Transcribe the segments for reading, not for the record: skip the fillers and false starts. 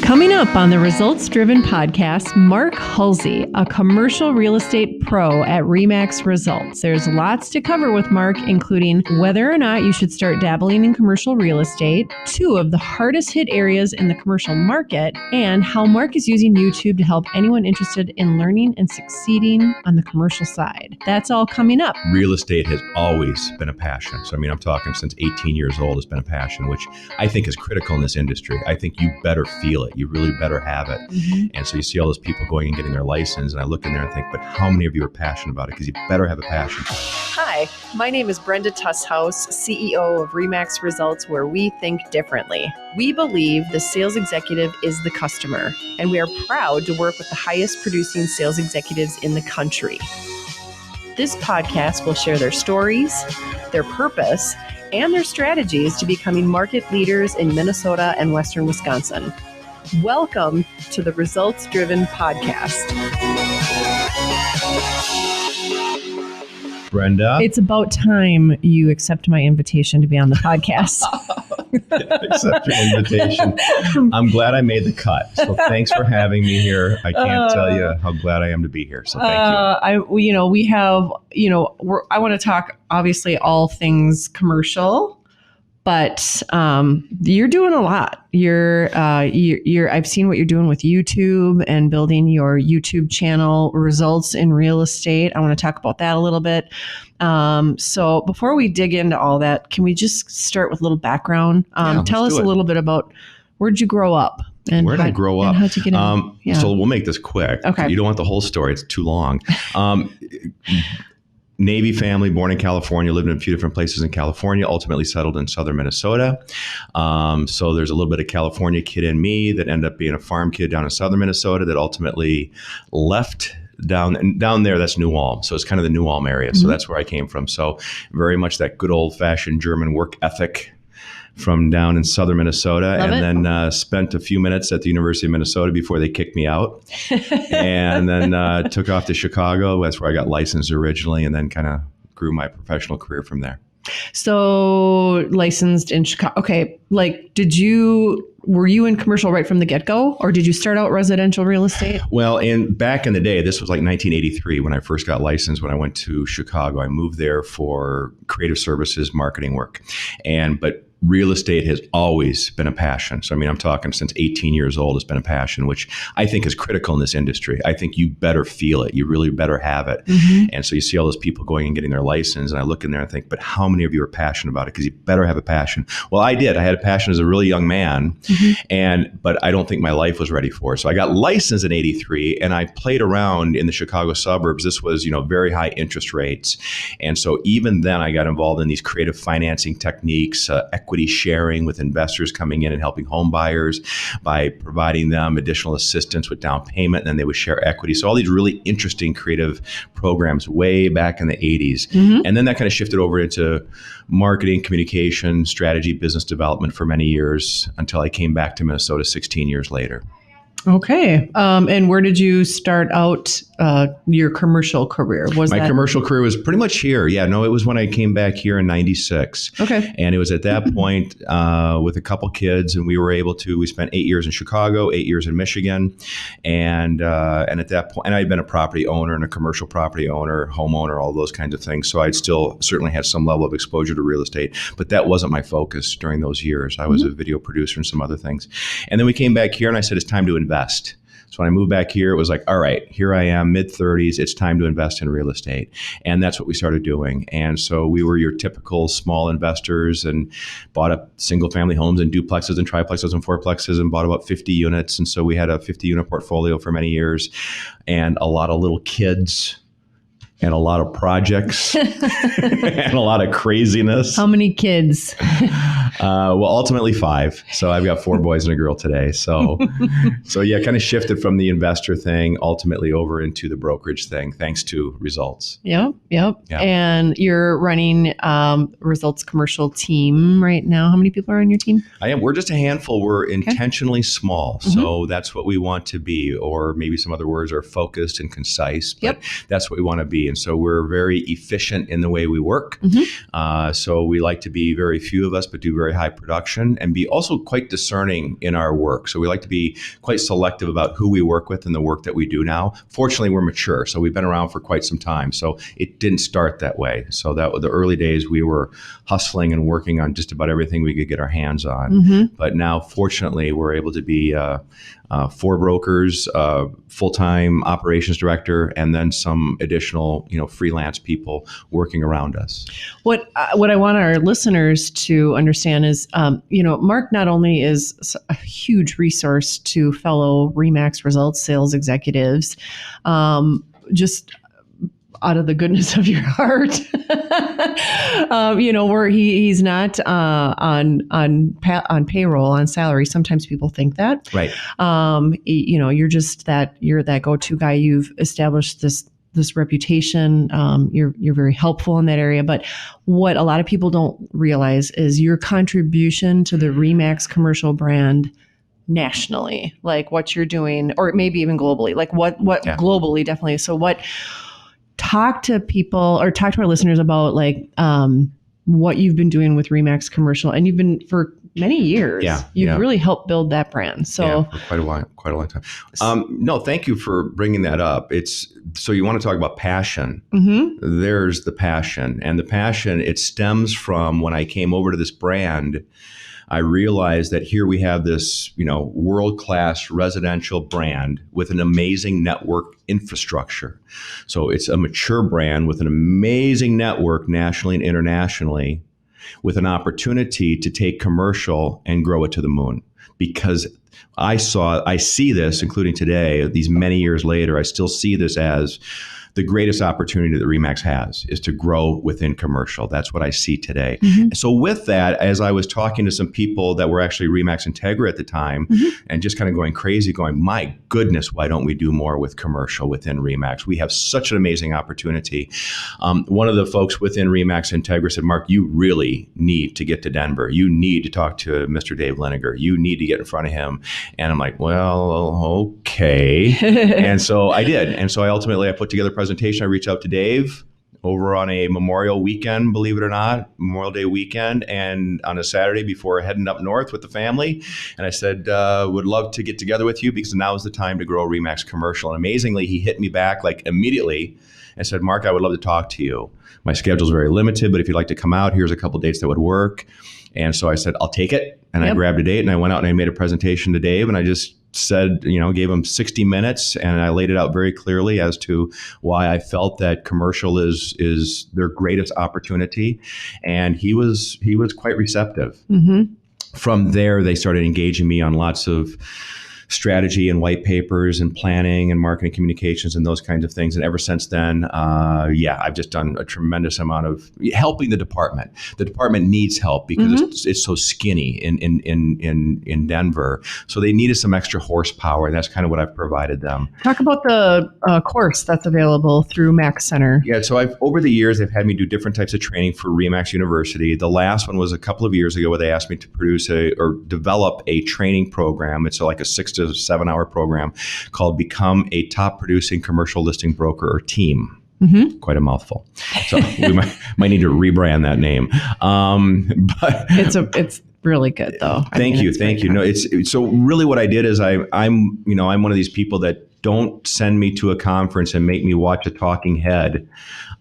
Coming up on the Results Driven podcast, Mark Hulsey, a commercial real estate pro at RE/MAX Results. There's lots to cover with Mark, including whether or not you should start dabbling in commercial real estate, 2 of the hardest hit areas in the commercial market, and how Mark is using YouTube to help anyone interested in learning and succeeding on the commercial side. That's all coming up. Real estate has always been a passion. So, I'm talking since 18 years old, it's been a passion, which I think is critical in this industry. I think you better feel it. You really better have it. Mm-hmm. And so you see all those people going and getting their license, and I look in there and think, but how many of you are passionate about it? Because you better have a passion. Hi, my name is Brenda Tushaus, CEO of RE/MAX Results, where we think differently. We believe the sales executive is the customer, and we are proud to work with the highest producing sales executives in the country. This podcast will share their stories, their purpose, and their strategies to becoming market leaders in Minnesota and Western Wisconsin. Welcome to the Results Driven podcast. Brenda? It's about time you accept my invitation to be on the podcast. Accept your invitation. I'm glad I made the cut. So thanks for having me here. I can't tell you how glad I am to be here. So thank you. I want to talk obviously all things commercial. But you're doing a lot. I've seen what you're doing with YouTube and building your YouTube channel, Results in Real Estate. I want to talk about that a little bit. So before we dig into all that, can we just start with a little background? Tell us a little bit about where'd you grow up? And where did I grow up? And how'd you get in? So we'll make this quick. Okay. You don't want the whole story. It's too long. Navy family, born in California, lived in a few different places in California, ultimately settled in southern Minnesota. So there's a little bit of California kid in me that ended up being a farm kid down in southern Minnesota that ultimately left down there. That's New Ulm. So it's kind of the New Ulm area. Mm-hmm. So that's where I came from. So very much that good old fashioned German work ethic from down in southern Minnesota. Love and it. Then spent a few minutes at the University of Minnesota before they kicked me out. And then took off to Chicago. That's where I got licensed originally, and then kind of grew my professional career from there. So licensed in Chicago. Okay. Were you in commercial right from the get-go, or did you start out residential real estate? Well, back in the day, this was like 1983 when I first got licensed. When I went to Chicago, I moved there for creative services, marketing work. But real estate has always been a passion. So, I'm talking since 18 years old, it's been a passion, which I think is critical in this industry. I think you better feel it. You really better have it. Mm-hmm. And so you see all those people going and getting their license, and I look in there and think, but how many of you are passionate about it? Because you better have a passion. Well, I did. I had a passion as a really young man, mm-hmm. But I don't think my life was ready for it. So I got licensed in 83, and I played around in the Chicago suburbs. This was, very high interest rates. And so even then I got involved in these creative financing techniques, equity sharing with investors coming in and helping home buyers by providing them additional assistance with down payment, and then they would share equity. So all these really interesting creative programs way back in the 80s. Mm-hmm. And then that kind of shifted over into marketing, communication, strategy, business development for many years until I came back to Minnesota 16 years later. Okay. And where did you start out your commercial career? My commercial career was pretty much here. Yeah, no, it was when I came back here in 96. Okay. And it was at that point with a couple kids, and we spent 8 years in Chicago, 8 years in Michigan. And at that point, and I'd been a property owner and a commercial property owner, homeowner, all those kinds of things. So I'd still certainly had some level of exposure to real estate, but that wasn't my focus during those years. I was a video producer and some other things. And then we came back here and I said, it's time to invest. So when I moved back here, it was like, all right, here I am, mid-30s, it's time to invest in real estate. And that's what we started doing. And so we were your typical small investors and bought up single-family homes and duplexes and triplexes and fourplexes and bought about 50 units. And so we had a 50-unit portfolio for many years and a lot of little kids and a lot of projects and a lot of craziness. How many kids? Well, ultimately 5. So I've got 4 boys and a girl today. So yeah, kind of shifted from the investor thing ultimately over into the brokerage thing, thanks to Results. Yep. And you're running Results commercial team right now. How many people are on your team? I am. We're just a handful. We're intentionally small. Mm-hmm. So that's what we want to be, or maybe some other words are focused and concise, but that's what we want to be. be. And so we're very efficient in the way we work. So we like to be very few of us, but do very high production and be also quite discerning in our work. So we like to be quite selective about who we work with and the work that we do now. Fortunately, we're mature. So we've been around for quite some time. So it didn't start that way. So that the early days, we were hustling and working on just about everything we could get our hands on. But now, fortunately, we're able to be 4 brokers, full-time operations director, and then some additional, freelance people working around us. What I want our listeners to understand is, Mark not only is a huge resource to fellow RE/MAX Results sales executives, just out of the goodness of your heart, where he's not on payroll, on salary. Sometimes people think that, right? You're that go-to guy. You've established this reputation. You're very helpful in that area. But what a lot of people don't realize is your contribution to the RE/MAX commercial brand nationally, like what you're doing, or maybe even globally, like what globally, definitely. So talk to people or talk to our listeners about what you've been doing with RE/MAX Commercial, and you've been for many years. You've really helped build that brand. So for quite a long time. No, thank you for bringing that up. So you want to talk about passion. There's the passion, and the passion, it stems from when I came over to this brand. I realized that here we have this, world-class residential brand with an amazing network infrastructure. So it's a mature brand with an amazing network nationally and internationally, with an opportunity to take commercial and grow it to the moon. Because I see this, including today, these many years later, I still see this as the greatest opportunity that RE/MAX has is to grow within commercial. That's what I see today. So with that, as I was talking to some people that were actually RE/MAX Integra at the time, and just kind of going crazy, going, my goodness, why don't we do more with commercial within RE/MAX? We have such an amazing opportunity. One of the folks within RE/MAX Integra said, Mark, you really need to get to Denver. You need to talk to Mr. Dave Liniger. You need to get in front of him. And I'm like, well, okay. And so I did. And so I put together a presentation. I reached out to Dave over on a Memorial weekend, believe it or not, Memorial Day weekend, and on a Saturday before heading up north with the family. And I said, would love to get together with you because now is the time to grow RE/MAX Commercial. And amazingly, he hit me back immediately and said, Mark, I would love to talk to you. My schedule's very limited, but if you'd like to come out, here's a couple dates that would work. And so I said, I'll take it. And I grabbed a date and I went out and I made a presentation to Dave, and I just said, gave him 60 minutes, and I laid it out very clearly as to why I felt that commercial is their greatest opportunity. And he was quite receptive. From there, they started engaging me on lots of strategy and white papers and planning and marketing communications and those kinds of things. And ever since then, I've just done a tremendous amount of helping the department. The department needs help because it's so skinny in Denver. So they needed some extra horsepower, and that's kind of what I've provided them. Talk about the course that's available through Max Center. Yeah, so over the years, they've had me do different types of training for RE/MAX University. The last one was a couple of years ago where they asked me to develop a training program. It's like a 6 to 7 hour program called Become a Top Producing Commercial Listing Broker, or TEAM. Quite a mouthful. So we might need to rebrand that name. But it's really good though. Thank you. No, it's so really what I did is I'm one of these people that don't send me to a conference and make me watch a talking head.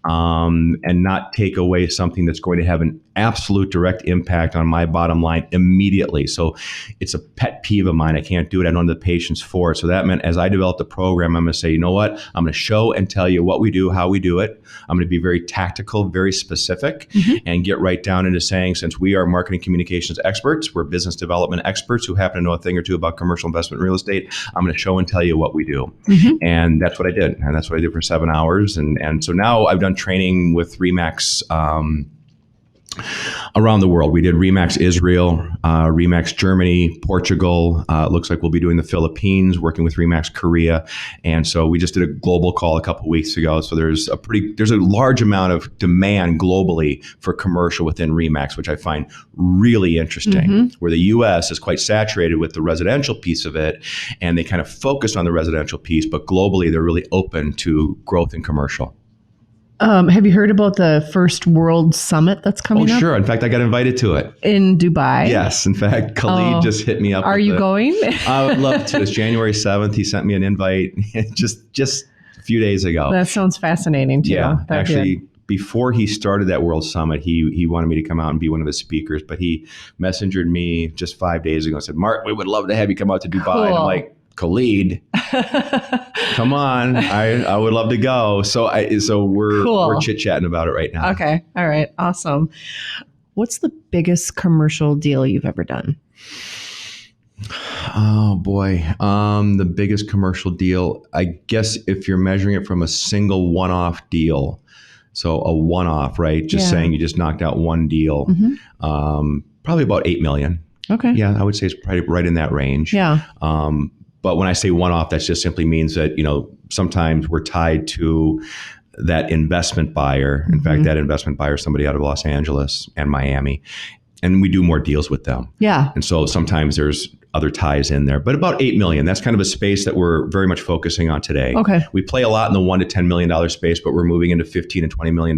And not take away something that's going to have an absolute direct impact on my bottom line immediately. So it's a pet peeve of mine. I can't do it. I don't have the patience for it. So that meant as I developed the program, I'm going to say, you know what? I'm going to show and tell you what we do, how we do it. I'm going to be very tactical, very specific, and get right down into saying, since we are marketing communications experts, we're business development experts who happen to know a thing or two about commercial investment real estate, I'm going to show and tell you what we do. And that's what I did. And that's what I did for 7 hours. And so now I've done training with RE/MAX around the world. We did RE/MAX Israel, RE/MAX Germany, Portugal. It looks like we'll be doing the Philippines, working with RE/MAX Korea. And so we just did a global call a couple of weeks ago. So there's a large amount of demand globally for commercial within RE/MAX, which I find really interesting, where the US is quite saturated with the residential piece of it, and they kind of focus on the residential piece, but globally they're really open to growth in commercial. Have you heard about the first World Summit that's coming up? Oh, sure. In fact, I got invited to it. In Dubai? Yes. In fact, Khalid just hit me up. Are you going? I would love to. It's January 7th. He sent me an invite just a few days ago. That sounds fascinating too. Yeah. That'd Actually, before he started that World Summit, he wanted me to come out and be one of his speakers, but he messengered me just 5 days ago and said, Mark, we would love to have you come out to Dubai. Cool. And I'm like, Khalid, come on. I would love to go. So we're chit-chatting about it right now. Okay. All right. Awesome. What's the biggest commercial deal you've ever done? Oh boy. The biggest commercial deal, I guess if you're measuring it from a single one-off deal. So a one-off, right? Just saying you just knocked out one deal. Probably about $8 million. Okay. Yeah, I would say it's probably right in that range. Yeah. But when I say one-off, that just simply means that, sometimes we're tied to that investment buyer. In fact, that investment buyer is somebody out of Los Angeles and Miami. And we do more deals with them. Yeah. And so sometimes there's other ties in there, but about $8 million. That's kind of a space that we're very much focusing on today. Okay. We play a lot in the $1 to $10 million space, but we're moving into $15 and $20 million.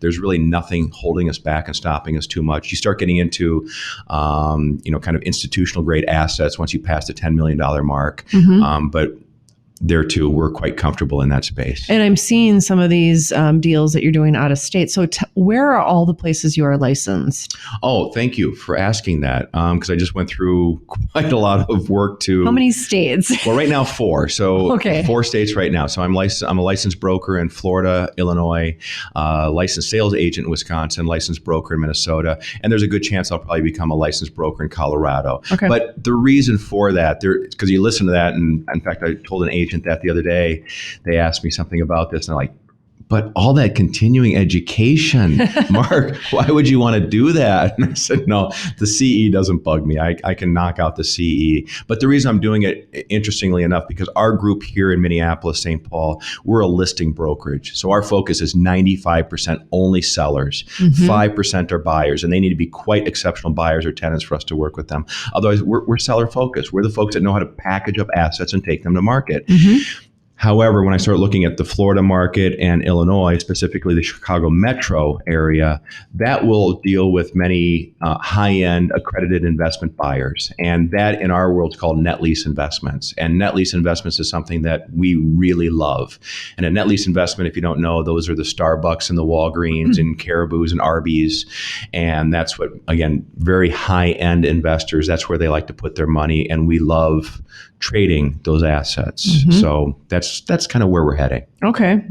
There's really nothing holding us back and stopping us too much. You start getting into, kind of institutional grade assets once you pass the $10 million mark. But there too, we're quite comfortable in that space. And I'm seeing some of these deals that you're doing out of state. So where are all the places you are licensed? Oh, thank you for asking that. Because I just went through quite a lot of work to... How many states? Well, right now 4. So 4 states right now. So I'm a licensed broker in Florida, Illinois, licensed sales agent in Wisconsin, licensed broker in Minnesota. And there's a good chance I'll probably become a licensed broker in Colorado. Okay. But the reason for that, because you listen to that, and in fact, I told an agent that the other day, they asked me something about this and they're like, but all that continuing education, Mark, why would you want to do that? And I said, no, the CE doesn't bug me. I can knock out the CE. But the reason I'm doing it, interestingly enough, because our group here in Minneapolis, St. Paul, we're a listing brokerage. So our focus is 95% only sellers, 5% are buyers, and they need to be quite exceptional buyers or tenants for us to work with them. Otherwise, we're seller focused. We're the folks that know how to package up assets and take them to market. However, when I start looking at the Florida market and Illinois, specifically the Chicago metro area, that will deal with many high-end accredited investment buyers. And that in our world is called net lease investments. And net lease investments is something that we really love. And a net lease investment, if you don't know, those are the Starbucks and the Walgreens and Caribou's and Arby's. And that's what, again, very high-end investors, that's where they like to put their money. And we love trading those assets. So that's kind of where we're heading. Okay.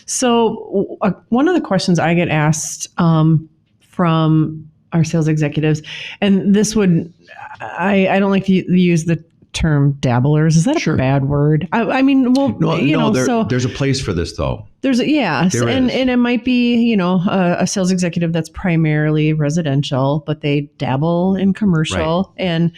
So one of the questions I get asked from our sales executives, and this would, I don't like to use the term dabblers. Is that a bad word? I mean, well, there's a place for this though. And it might be, a sales executive that's primarily residential, but they dabble in commercial. Right. And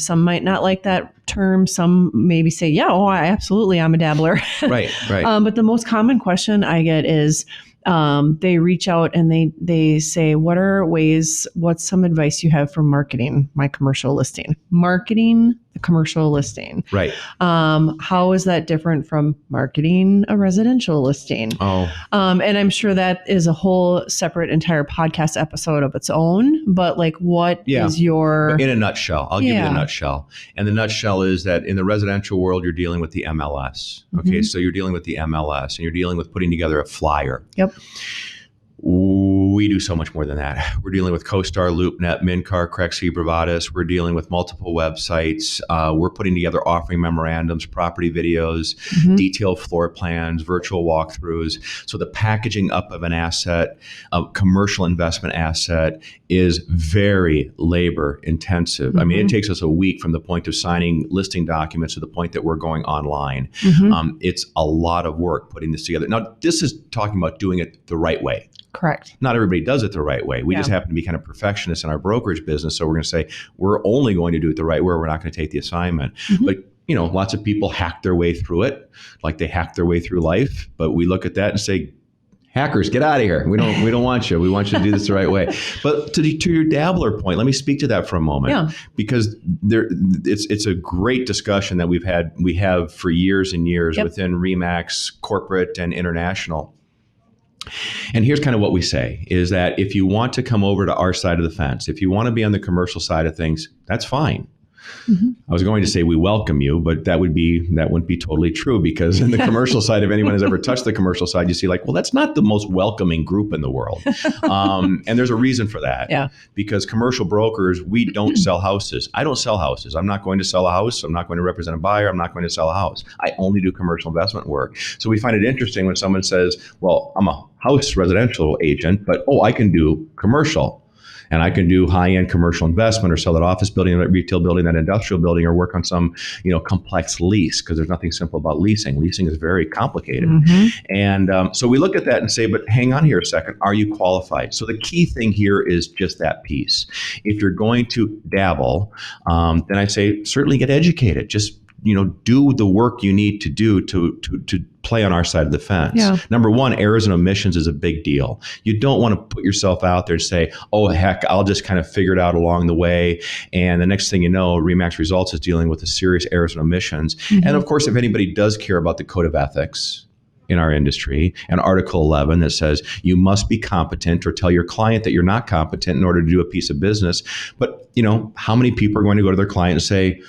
some might not like that term. Some maybe say, absolutely, I'm a dabbler. Right. But the most common question I get is they reach out and they say, what's some advice you have for marketing my commercial listing? Marketing the commercial listing. Right. How is that different from marketing a residential listing? And I'm sure that is a whole separate entire podcast episode of its own, but what is your... In a nutshell, I'll give you the nutshell. And the nutshell is that in the residential world, you're dealing with the MLS. Okay. So you're dealing with the MLS and you're dealing with putting together a flyer. Yep. We do so much more than that. We're dealing with CoStar, LoopNet, Mincar, Crexi, Bravadis. We're dealing with multiple websites. We're putting together offering memorandums, property videos, detailed floor plans, virtual walkthroughs. So the packaging up of an asset, a commercial investment asset, is very labor intensive. I mean, it takes us a week from the point of signing listing documents to the point that we're going online. It's a lot of work putting this together. Now, this is talking about doing it the right way. Correct. Not everybody does it the right way. We just happen to be kind of perfectionists in our brokerage business. So we're going to say, we're only going to do it the right way. We're not going to take the assignment. But, lots of people hack their way through it, like they hack their way through life. But we look at that and say, hackers, get out of here. We don't want you. We want you to do this the right way. But to your dabbler point, let me speak to that for a moment, because it's a great discussion that we have for years and years within RE/MAX corporate and international. And here's kind of what we say is that if you want to come over to our side of the fence, if you want to be on the commercial side of things, that's fine. Mm-hmm. I was going to say we welcome you, but that wouldn't be totally true, because in the commercial side, if anyone has ever touched the commercial side, you see like, well, that's not the most welcoming group in the world. And there's a reason for that. Yeah. Because commercial brokers, we don't sell houses. I don't sell houses. I'm not going to sell a house. I'm not going to represent a buyer. I'm not going to sell a house. I only do commercial investment work. So we find it interesting when someone says, well, I'm a house residential agent, but I can do commercial. And I can do high-end commercial investment or sell that office building, that retail building, that industrial building, or work on some, complex lease, because there's nothing simple about leasing. Leasing is very complicated. Mm-hmm. And so we look at that and say, but hang on here a second. Are you qualified? So the key thing here is just that piece. If you're going to dabble, then I say certainly get educated. Just do the work you need to do to play on our side of the fence. Yeah. Number one, errors and omissions is a big deal. You don't want to put yourself out there and say, oh, heck, I'll just kind of figure it out along the way. And the next thing you know, RE/MAX Results is dealing with the serious errors and omissions. Mm-hmm. And of course, if anybody does care about the code of ethics in our industry, and Article 11 that says you must be competent or tell your client that you're not competent in order to do a piece of business. But, how many people are going to go to their client and say,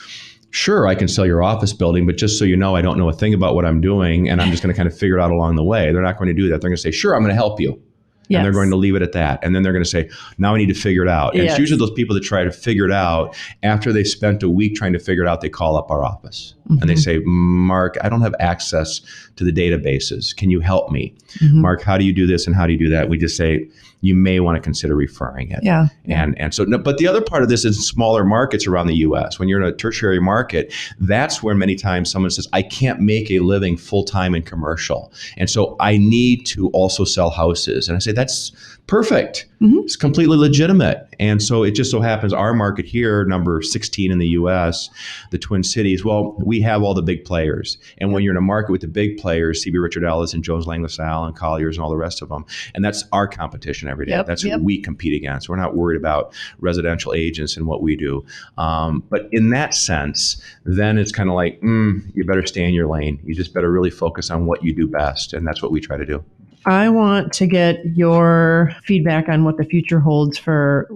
sure, I can sell your office building, but just so you know, I don't know a thing about what I'm doing, and I'm just going to kind of figure it out along the way. They're not going to do that. They're going to say, sure, I'm going to help you. Yes. And they're going to leave it at that. And then they're going to say, now I need to figure it out. And It's usually those people that try to figure it out, after they spent a week trying to figure it out, they call up our office. Mm-hmm. And they say, Mark, I don't have access to the databases. Can you help me? Mm-hmm. Mark, how do you do this and how do you do that? We just say, you may want to consider referring it. Yeah. And so, but the other part of this is smaller markets around the U.S. When you're in a tertiary market, that's where many times someone says, I can't make a living full-time in commercial. And so I need to also sell houses. And I say, that's perfect. Mm-hmm. It's completely legitimate. And so it just so happens our market here, number 16 in the U.S., the Twin Cities, well, we have all the big players. And when you're in a market with the big players, CB Richard Ellis and Jones Lang LaSalle and Colliers and all the rest of them, and that's our competition every day. Yep, that's who we compete against. We're not worried about residential agents and what we do. But in that sense, then it's kind of like, you better stay in your lane. You just better really focus on what you do best. And that's what we try to do. I want to get your feedback on what the future holds for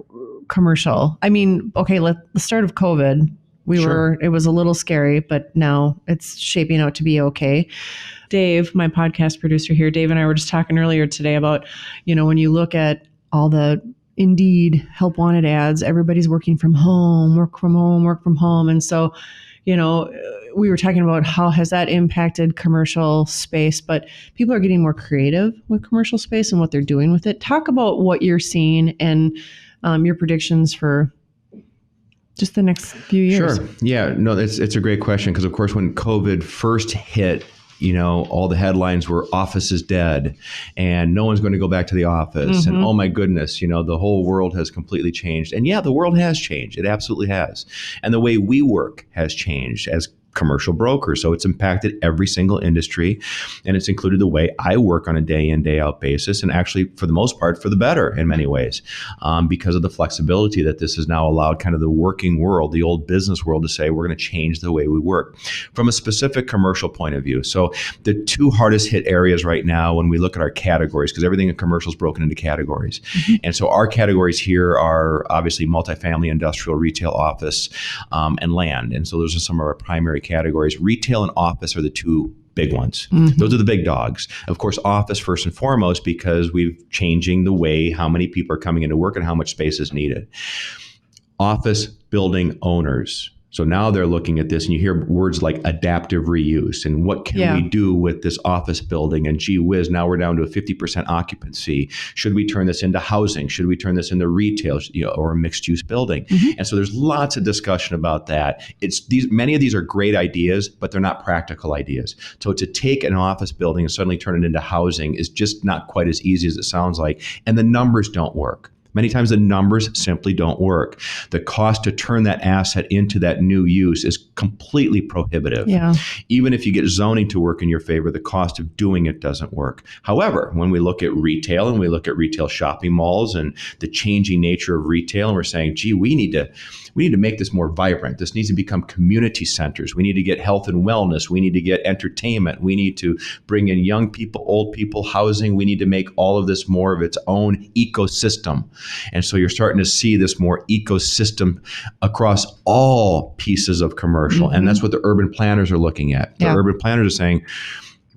commercial. I mean, okay, the start of COVID, it was a little scary, but now it's shaping out to be okay. Dave, my podcast producer here, Dave and I were just talking earlier today about, when you look at all the Indeed help wanted ads, everybody's working from home, work from home. And so, we were talking about how has that impacted commercial space, but people are getting more creative with commercial space and what they're doing with it. Talk about what you're seeing and your predictions for just the next few years. Sure. Yeah, no, it's a great question, because of course when COVID first hit, all the headlines were office is dead and no one's going to go back to the office. Mm-hmm. And oh my goodness, the whole world has completely changed. And yeah, the world has changed. It absolutely has. And the way we work has changed as commercial brokers. So it's impacted every single industry, and it's included the way I work on a day in, day out basis, and actually for the most part for the better in many ways, because of the flexibility that this has now allowed kind of the working world, the old business world, to say we're going to change the way we work from a specific commercial point of view. So the two hardest hit areas right now when we look at our categories, because everything in commercial is broken into categories. Mm-hmm. And so our categories here are obviously multifamily, industrial, retail, office, and land. And so those are some of our primary categories. Retail and office are the two big ones. Mm-hmm. Those are the big dogs. Of course, office first and foremost, because we're changing the way how many people are coming into work and how much space is needed. Office building owners. So now they're looking at this, and you hear words like adaptive reuse and what can we do with this office building, and gee whiz, now we're down to a 50% occupancy. Should we turn this into housing? Should we turn this into retail, or a mixed use building? Mm-hmm. And so there's lots of discussion about that. Many of these are great ideas, but they're not practical ideas. So to take an office building and suddenly turn it into housing is just not quite as easy as it sounds like. And the numbers don't work. Many times the numbers simply don't work. The cost to turn that asset into that new use is completely prohibitive. Yeah. Even if you get zoning to work in your favor, the cost of doing it doesn't work. However, when we look at retail and we look at retail shopping malls and the changing nature of retail, and we're saying, gee, we need to make this more vibrant. This needs to become community centers. We need to get health and wellness. We need to get entertainment. We need to bring in young people, old people, housing. We need to make all of this more of its own ecosystem. And so you're starting to see this more ecosystem across all pieces of commercial. And that's what the urban planners are looking at. The urban planners are saying,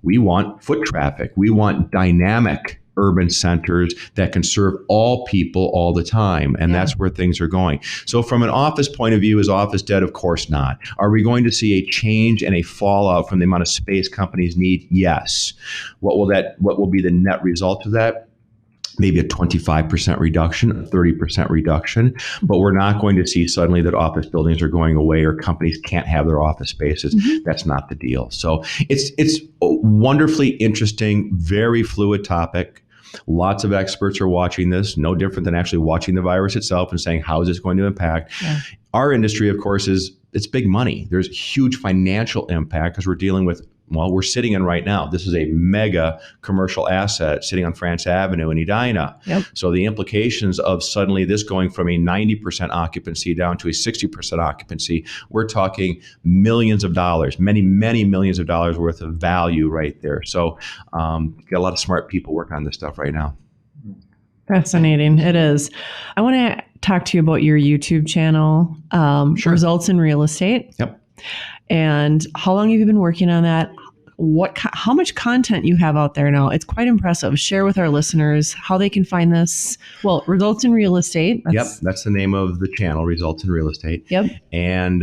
we want foot traffic. We want dynamic urban centers that can serve all people all the time. And that's where things are going. So from an office point of view, is office dead? Of course not. Are we going to see a change and a fallout from the amount of space companies need? Yes. What will be the net result of that? Maybe a 25% reduction, a 30% reduction, but we're not going to see suddenly that office buildings are going away or companies can't have their office spaces. That's not the deal. So it's a wonderfully interesting, very fluid topic. Lots of experts are watching this, no different than actually watching the virus itself and saying, how is this going to impact? Our industry, of course, it's big money. There's huge financial impact because we're dealing with, we're sitting in right now. This is a mega commercial asset sitting on France Avenue in Edina. So the implications of suddenly this going from a 90% occupancy down to a 60% occupancy, we're talking millions of dollars, many, many millions of dollars worth of value right there. So got a lot of smart people working on this stuff right now. Fascinating. It is. I want to talk to you about your YouTube channel, Results in Real Estate. And how long have you been working on that? How much content you have out there now? It's quite impressive. Share with our listeners how they can find this. Well, Results in Real Estate. That's the name of the channel, Results in Real Estate. And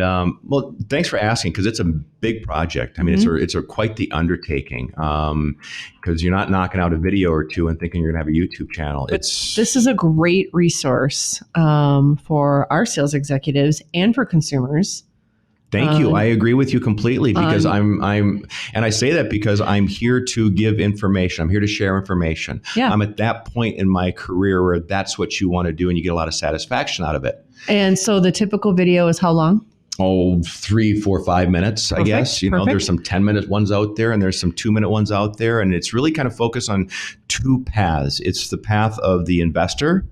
thanks for asking, because it's a big project. I mean, it's quite the undertaking, because you're not knocking out a video or two and thinking you're going to have a YouTube channel. This is a great resource for our sales executives and for consumers. Thank you. I agree with you completely, because and I say that because I'm here to give information. I'm here to share information. I'm at that point in my career where that's what you want to do and you get a lot of satisfaction out of it. And so the typical video is how long? 3, 4, 5 minutes, I guess. There's some 10-minute ones out there and there's some 2-minute ones out there. And it's really kind of focused on two paths. It's the path of the investor,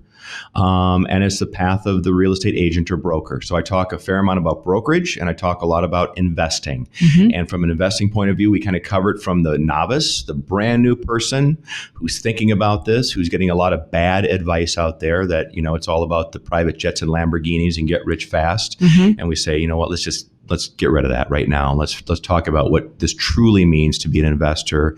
and it's the path of the real estate agent or broker. So I talk a fair amount about brokerage and I talk a lot about investing. And from an investing point of view, we kind of cover it from the novice, the brand new person who's thinking about this, who's getting a lot of bad advice out there that, it's all about the private jets and Lamborghinis and get rich fast. And we say, you know what, let's get rid of that right now. Let's talk about what this truly means to be an investor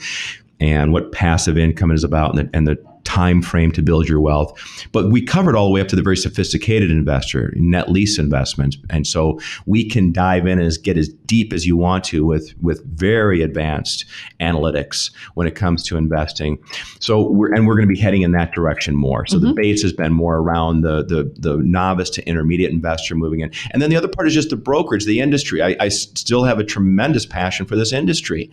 and what passive income is about and the time frame to build your wealth. But we covered all the way up to the very sophisticated investor, net lease investments. And so we can dive in and get as deep as you want to with very advanced analytics when it comes to investing. So we're going to be heading in that direction more. So the base has been more around the novice to intermediate investor moving in. And then the other part is just the brokerage, the industry. I still have a tremendous passion for this industry.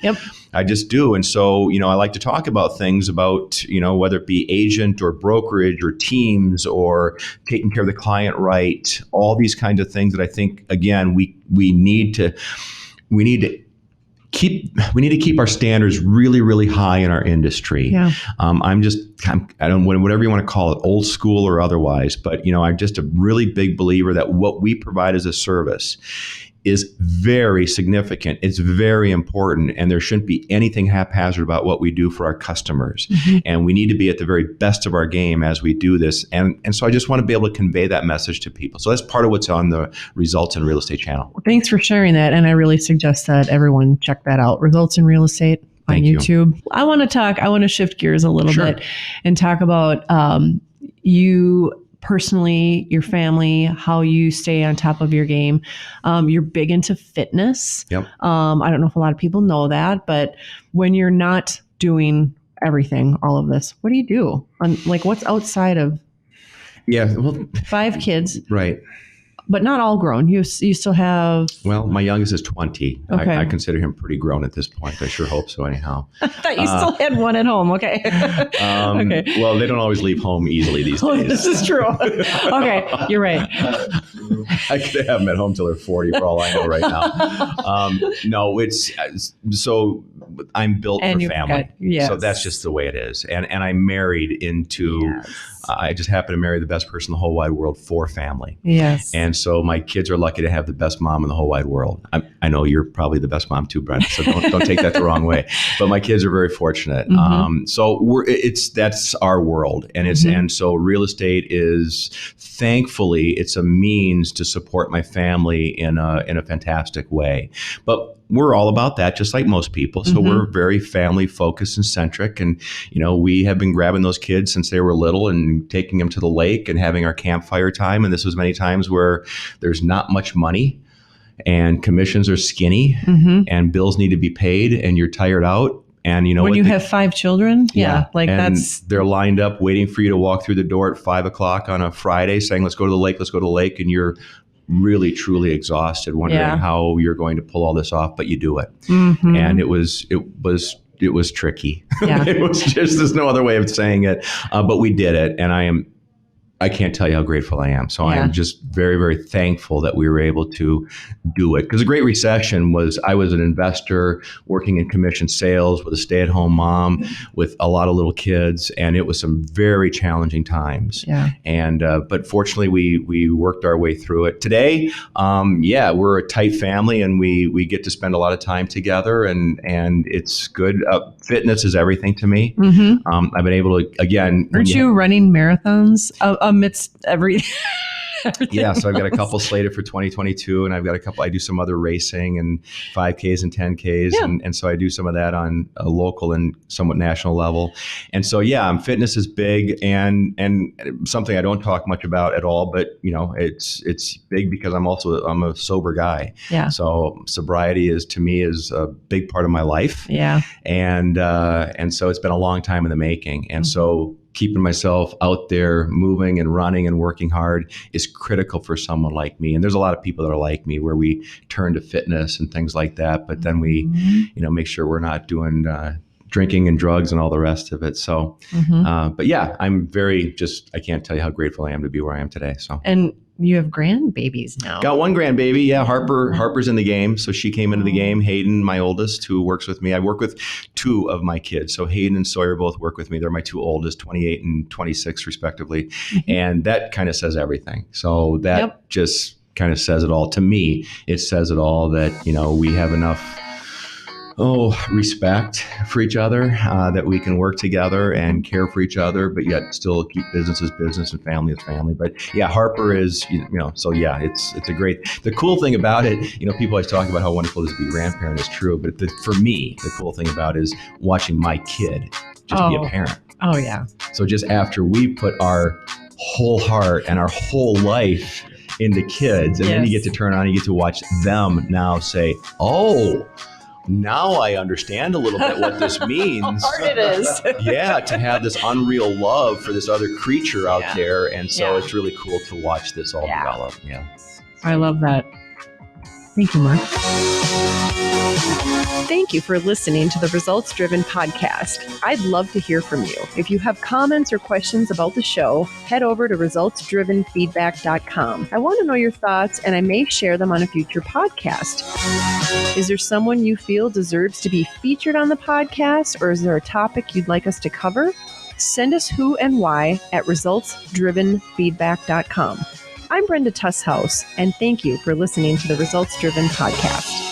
I just do. And so, I like to talk about things about, whether it be agent or brokerage or teams or taking care of the client right, all these kinds of things that I think, again, we need to keep our standards really, really high in our industry. I don't whatever you want to call it, old school or otherwise, but I'm just a really big believer that what we provide as a service is very significant. It's very important, and there shouldn't be anything haphazard about what we do for our customers. And we need to be at the very best of our game as we do this. And so I just want to be able to convey that message to people. So that's part of what's on the Results in Real Estate channel. Well, thanks for sharing that. And I really suggest that everyone check that out. Results in Real Estate on YouTube. I want to shift gears a little bit and talk about you personally, your family, how you stay on top of your game. You're big into fitness. I don't know if a lot of people know that, but when you're not doing everything, all of this, what do you do? What's outside of 5 kids? Right. But not all grown. You still have... Well, my youngest is 20. Okay. I consider him pretty grown at this point. I sure hope so anyhow. I thought you still had one at home. Okay. Okay. Well, they don't always leave home easily these Oh, days. this is true. Okay. You're right. I could have them at home till they're 40 for all I know right now. No, it's so I'm built And for you've family. got- yes. So that's just the way it is. And I'm married into, Yes. I just happen to marry the best person in the whole wide world for family. Yes. And so my kids are lucky to have the best mom in the whole wide world. I know you're probably the best mom too, Brenda, so don't take that the wrong way. But my kids are very fortunate. So that's our world, and and so real estate is, thankfully, it's a means to support my family in a fantastic way. But we're all about that, just like most people. So we're very family focused and centric. And, we have been grabbing those kids since they were little and taking them to the lake and having our campfire time. And this was many times where there's not much money and commissions are skinny and bills need to be paid and you're tired out. And when you have 5 children, and they're lined up waiting for you to walk through the door at 5 o'clock on a Friday saying, let's go to the lake. And you're really, truly exhausted, wondering how you're going to pull all this off, but you do it. And it was tricky. Yeah. It was just, there's no other way of saying it. But we did it. And I can't tell you how grateful I am. So I am just very, very thankful that we were able to do it. Because the Great Recession I was an investor working in commission sales with a stay-at-home mom with a lot of little kids. And it was some very challenging times. Yeah. And but fortunately, we worked our way through it. Today, we're a tight family and we get to spend a lot of time together and it's good. Fitness is everything to me. I've been able to, again... Aren't you running marathons amidst everything? Yeah, so I've got a couple slated for 2022, and I've got a couple. I do some other racing and 5Ks and 10Ks, and so I do some of that on a local and somewhat national level. And so, fitness is big and something I don't talk much about at all, but it's big because I'm a sober guy. Yeah. So sobriety to me is a big part of my life. Yeah. And so it's been a long time in the making, and so keeping myself out there moving and running and working hard is critical for someone like me. And there's a lot of people that are like me where we turn to fitness and things like that, but then we, make sure we're not doing drinking and drugs and all the rest of it. So, but I'm I can't tell you how grateful I am to be where I am today. So. And you have grandbabies now. Got one grandbaby. Yeah. Harper's in the game. So she came into the game. Hayden, my oldest, who works with me. I work with 2 of my kids. So Hayden and Sawyer both work with me. They're my 2 oldest, 28 and 26 respectively. And that kind of says everything. So that just kind of says it all. To me, it says it all that, we have enough respect for each other, that we can work together and care for each other, but yet still keep business as business and family as family. But Harper is, it's a great, the cool thing about it, people always talk about how wonderful it is to be a grandparent. Is true. But for me, the cool thing about it is watching my kid just be a parent. Oh yeah. So just after we put our whole heart and our whole life into kids, and then you get to turn on, you get to watch them now say, now I understand a little bit what this means. How hard it is. To have this unreal love for this other creature out there. And so it's really cool to watch this all develop. Yeah. I love that. Thank you, Mark. Thank you for listening to the Results Driven podcast. I'd love to hear from you. If you have comments or questions about the show, head over to resultsdrivenfeedback.com. I want to know your thoughts, and I may share them on a future podcast. Is there someone you feel deserves to be featured on the podcast, or is there a topic you'd like us to cover? Send us who and why at resultsdrivenfeedback.com. I'm Brenda Tushaus, and thank you for listening to the Results Driven podcast.